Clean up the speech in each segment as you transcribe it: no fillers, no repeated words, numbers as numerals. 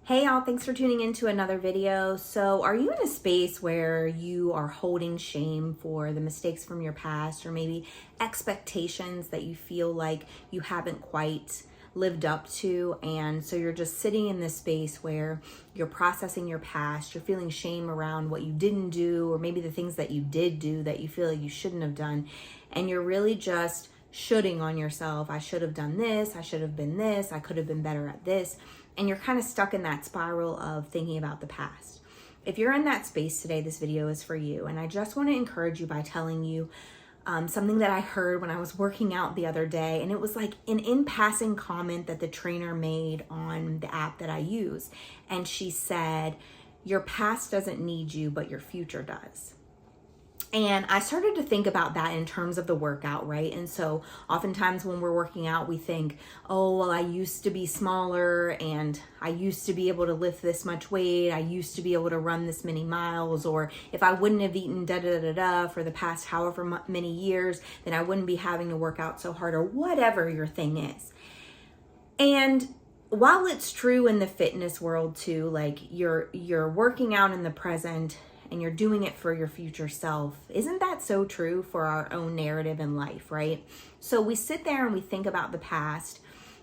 Hey y'all, thanks for tuning into another video. So are you in a space where you are holding shame for the mistakes from your past, or maybe expectations that you feel like you haven't quite lived up to? And so you're just sitting in this space where you're processing your past, you're feeling shame around what you didn't do, or maybe the things that you did do that you feel like you shouldn't have done. And you're really just shoulding on yourself. I should have done this, I should have been this, I could have been better at this. And you're kind of stuck in that spiral of thinking about the past. If you're in that space today, this video is for you. And I just want to encourage you by telling you something that I heard when I was working out the other day. And it was like an in-passing comment that the trainer made on the app that I use. And she said, "Your past doesn't need you, but your future does." And I started to think about that in terms of the workout, right? And so oftentimes when we're working out, we think, oh, well, I used to be smaller and I used to be able to lift this much weight. I used to be able to run this many miles. Or if I wouldn't have eaten da-da-da-da for the past however many years, then I wouldn't be having to work out so hard, or whatever your thing is. And while it's true in the fitness world too, like you're working out in the present and you're doing it for your future self, isn't that so true for our own narrative in life, right? So we sit there and we think about the past,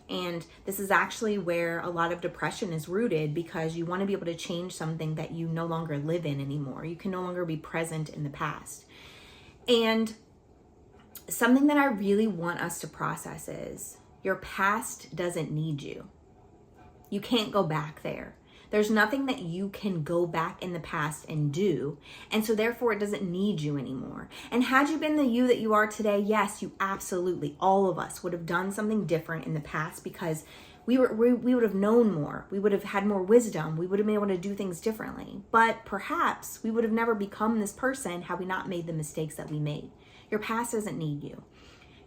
and this is actually where a lot of depression is rooted, because you want to be able to change something that you no longer live in anymore. You can no longer be present in the past. And something that I really want us to process is your past doesn't need you. You can't go back there. There's nothing that you can go back in the past and do. And so therefore it doesn't need you anymore. And had you been the you that you are today, yes, you absolutely, all of us would have done something different in the past, because we would have known more. We would have had more wisdom. We would have been able to do things differently. But perhaps we would have never become this person had we not made the mistakes that we made. Your past doesn't need you.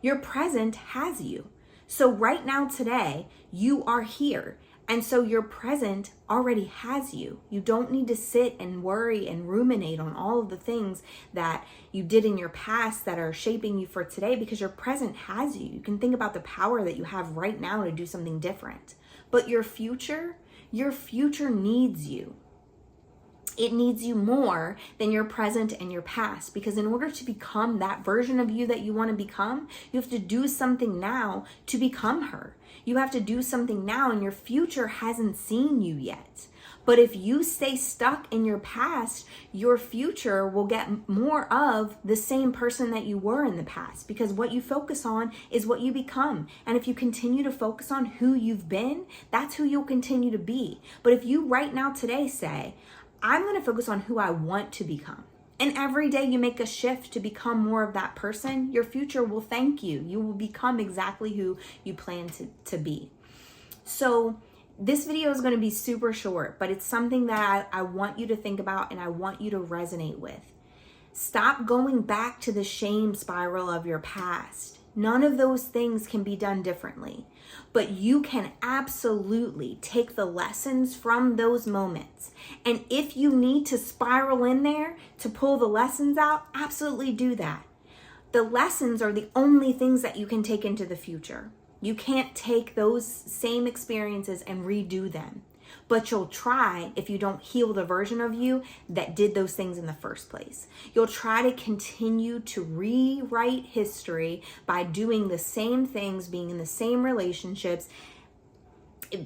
Your present has you. So right now, today, you are here. And so your present already has you. You don't need to sit and worry and ruminate on all of the things that you did in your past that are shaping you for today, because your present has you. You can think about the power that you have right now to do something different. But your future needs you. It needs you more than your present and your past, because in order to become that version of you that you want to become, you have to do something now to become her. You have to do something now, and your future hasn't seen you yet. But if you stay stuck in your past, your future will get more of the same person that you were in the past, because what you focus on is what you become. And if you continue to focus on who you've been, that's who you'll continue to be. But if you right now today say, I'm going to focus on who I want to become, and every day you make a shift to become more of that person, your future will thank you. You will become exactly who you plan to be. So this video is going to be super short, but it's something that I want you to think about and I want you to resonate with. Stop going back to the shame spiral of your past. None of those things can be done differently, but you can absolutely take the lessons from those moments. And if you need to spiral in there to pull the lessons out, absolutely do that. The lessons are the only things that you can take into the future. You can't take those same experiences and redo them, but you'll try if you don't heal the version of you that did those things in the first place. You'll try to continue to rewrite history by doing the same things, being in the same relationships,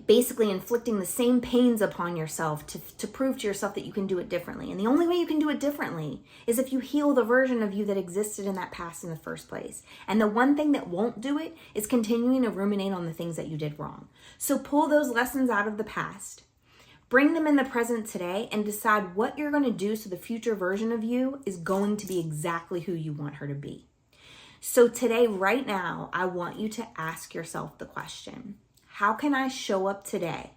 basically inflicting the same pains upon yourself to prove to yourself that you can do it differently. And the only way you can do it differently is if you heal the version of you that existed in that past in the first place. And the one thing that won't do it is continuing to ruminate on the things that you did wrong. So pull those lessons out of the past, bring them in the present today, and decide what you're going to do so the future version of you is going to be exactly who you want her to be. So today, right now, I want you to ask yourself the question, how can I show up today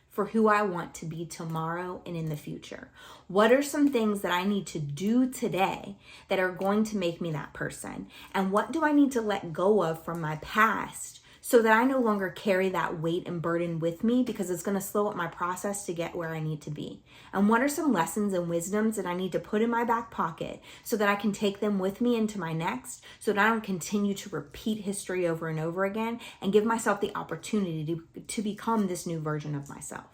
for who I want to be tomorrow and in the future? What are some things that I need to do today that are going to make me that person? And what do I need to let go of from my past so that I no longer carry that weight and burden with me, because it's going to slow up my process to get where I need to be? And what are some lessons and wisdoms that I need to put in my back pocket so that I can take them with me into my next, so that I don't continue to repeat history over and over again and give myself the opportunity to become this new version of myself?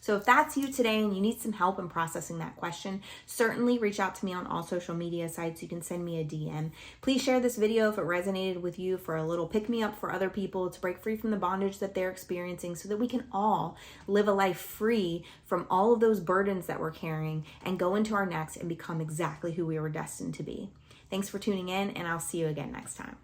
So if that's you today and you need some help in processing that question, certainly reach out to me on all social media sites. You can send me a DM. Please share this video if it resonated with you, for a little pick-me-up for other people to break free from the bondage that they're experiencing, so that we can all live a life free from all of those burdens that we're carrying and go into our next and become exactly who we were destined to be. Thanks for tuning in, and I'll see you again next time.